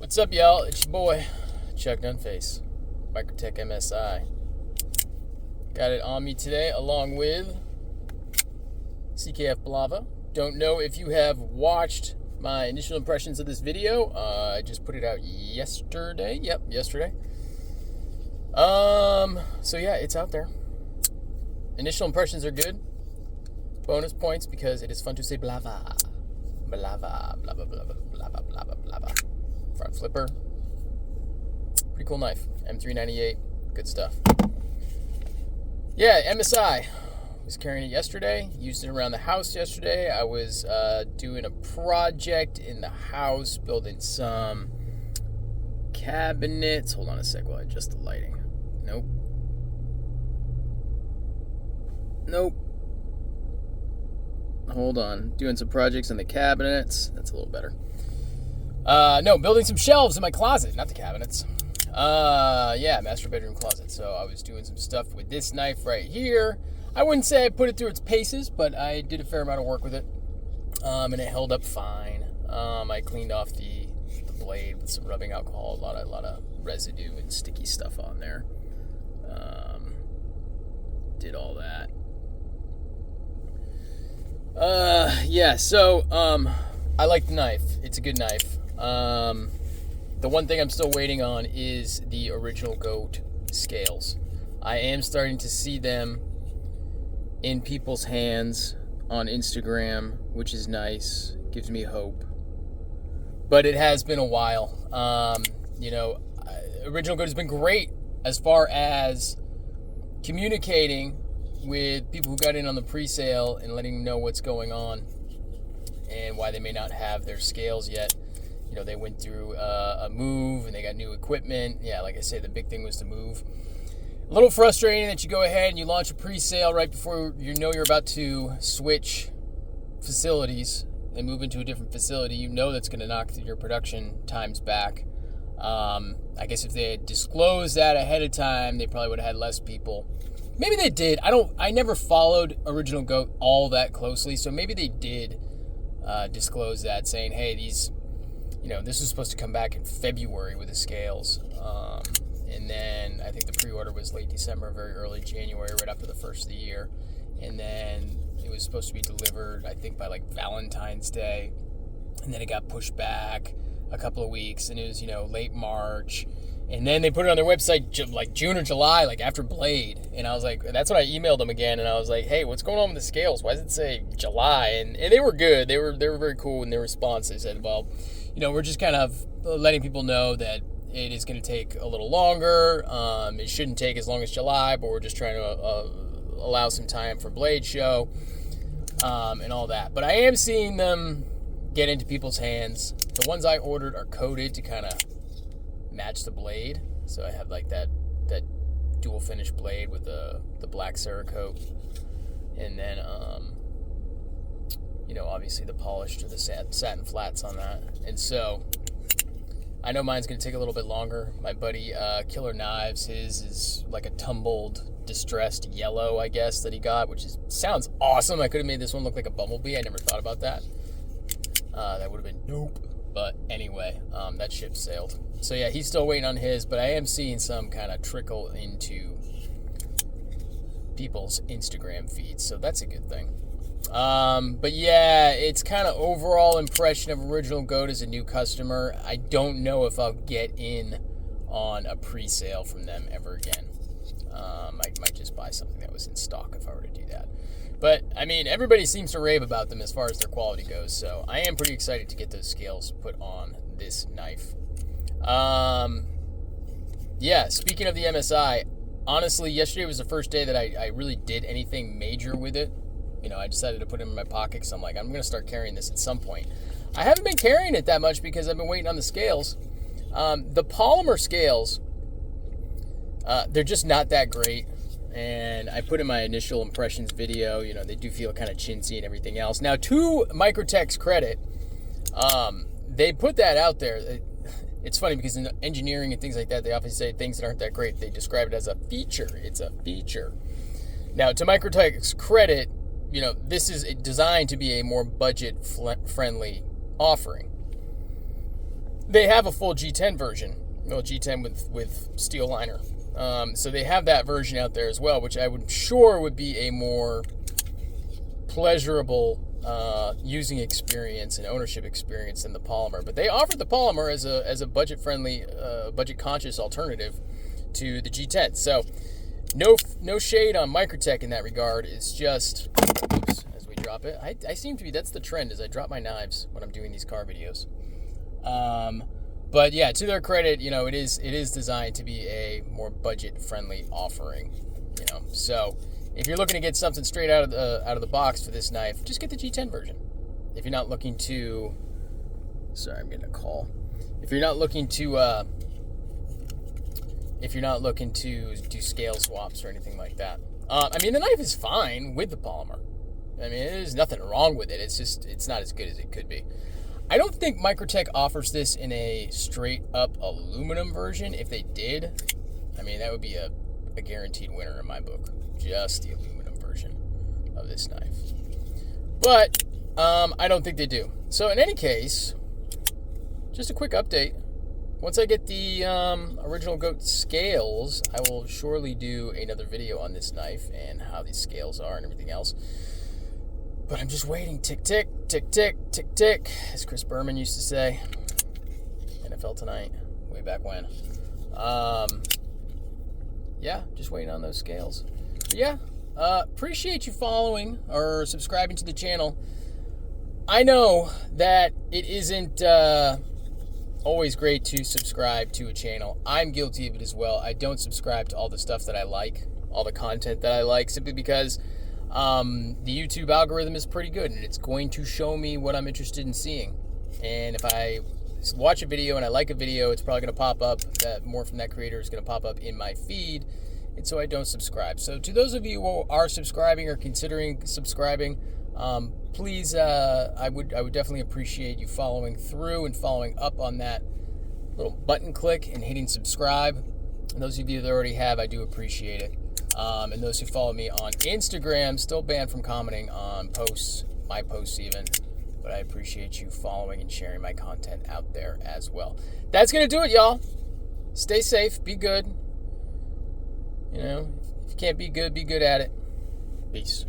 What's up, y'all? It's your boy, Chuck Dunface, Microtech MSI. Got it on me today, along with CKF Blava. Don't know if you have watched my initial impressions of this video. I just put it out yesterday. Yep, yesterday. So yeah, it's out there. Initial impressions are good. Bonus points because it is fun to say blava. Blava, blava, blava, blava, blava, blava. Front flipper. Pretty cool knife. M398. Good stuff. Yeah, MSI. Was carrying it yesterday. Used it around the house yesterday. I was doing a project in the house, building some cabinets. Hold on a sec while I adjust the lighting. Nope. Hold on. Doing some projects in the cabinets. That's a little better. No, building some shelves in my closet, not the cabinets. Yeah, master bedroom closet. So I was doing some stuff with this knife right here. I wouldn't say I put it through its paces, but I did a fair amount of work with it. And it held up fine. I cleaned off the blade with some rubbing alcohol, a lot of residue and sticky stuff on there. Did all that. Yeah, so I like the knife. It's a good knife. The one thing I'm still waiting on is the original goat scales. I am starting to see them in people's hands on Instagram, which is nice. Gives me hope. But it has been a while. Original goat has been great as far as communicating with people who got in on the pre-sale and letting them know what's going on and why they may not have their scales yet. You know, they went through a move and they got new equipment. Yeah, like I say, the big thing was to move. A little frustrating that you go ahead and you launch a pre-sale right before you know you're about to switch facilities and move into a different facility. You know that's going to knock your production times back. I guess if they had disclosed that ahead of time, they probably would have had less people. Maybe they did. I never followed Original Goat all that closely, so maybe they did disclose that, saying, hey, these, this was supposed to come back in February with the scales. And then I think the pre-order was late December, very early January, right after the first of the year. And then it was supposed to be delivered, I think, by like Valentine's Day. And then it got pushed back a couple of weeks, and it was, late March. And then they put it on their website like June or July, like after Blade. And I was like, that's when I emailed them again. And I was like, hey, what's going on with the scales? Why does it say July? And they were good. They were very cool in their response. They said, well, we're just kind of letting people know that it is going to take a little longer. It shouldn't take as long as July, but we're just trying to allow some time for Blade show and all that. But I am seeing them get into people's hands. The ones I ordered are coated to kind of match the blade, so I have like that dual finish blade with the black Cerakote, and then obviously the polished or the satin flats on that. And so I know mine's gonna take a little bit longer. My buddy Killer Knives, his is like a tumbled distressed yellow, I guess, that he got, which sounds awesome. I could have made this one look like a bumblebee. I never thought about that. That would have been dope. But anyway, that ship sailed. So yeah, he's still waiting on his, but I am seeing some kind of trickle into people's Instagram feeds, so that's a good thing. But yeah, it's kind of overall impression of Original Goat as a new customer. I don't know if I'll get in on a pre-sale from them ever again. I might just buy something that was in stock if I were to do that. But, everybody seems to rave about them as far as their quality goes, so I am pretty excited to get those scales put on this knife. Yeah, speaking of the MSI, honestly, yesterday was the first day that I really did anything major with it. I decided to put it in my pocket because I'm like, I'm going to start carrying this at some point. I haven't been carrying it that much because I've been waiting on the scales. The polymer scales, they're just not that great. And I put in my initial impressions video, they do feel kind of chintzy and everything else. Now, to Microtech's credit, they put that out there. It's funny because in engineering and things like that, they often say things that aren't that great. They describe it as a feature. It's a feature. Now, to Microtech's credit, this is designed to be a more budget-friendly offering. they have a full G10 version. Well, G10 with steel liner. So they have that version out there as well, which I would sure would be a more pleasurable using experience and ownership experience than the polymer. But they offered the polymer as a budget-friendly, budget-conscious alternative to the G10. So no shade on Microtech in that regard. It's just, oops, as we drop it, I seem to be, that's the trend, is I drop my knives when I'm doing these car videos. But yeah, to their credit, it is designed to be a more budget-friendly offering. So if you're looking to get something straight out of the box for this knife, just get the G10 version. If you're not looking to, sorry, I'm getting a call. If you're not looking to do scale swaps or anything like that, the knife is fine with the polymer. There's nothing wrong with it. It's just, it's not as good as it could be. I don't think Microtech offers this in a straight-up aluminum version. If they did, that would be a guaranteed winner in my book. Just the aluminum version of this knife. But I don't think they do. So in any case, just a quick update. Once I get the original goat scales, I will surely do another video on this knife and how these scales are and everything else. But I'm just waiting. Tick, tick, tick, tick, tick, tick, as Chris Berman used to say. NFL Tonight, way back when. Yeah, just waiting on those scales. But yeah, appreciate you following or subscribing to the channel. I know that it isn't always great to subscribe to a channel. I'm guilty of it as well. I don't subscribe to all the stuff that I like, all the content that I like, simply because the YouTube algorithm is pretty good, and it's going to show me what I'm interested in seeing. And if I watch a video and I like a video, it's probably going to pop up, that more from that creator is going to pop up in my feed, and so I don't subscribe. So to those of you who are subscribing or considering subscribing, please, I would definitely appreciate you following through and following up on that little button click and hitting subscribe. And those of you that already have, I do appreciate it. And those who follow me on Instagram, still banned from commenting on posts, my posts even, but I appreciate you following and sharing my content out there as well. That's going to do it, y'all. Stay safe, be good. If you can't be good at it. Peace.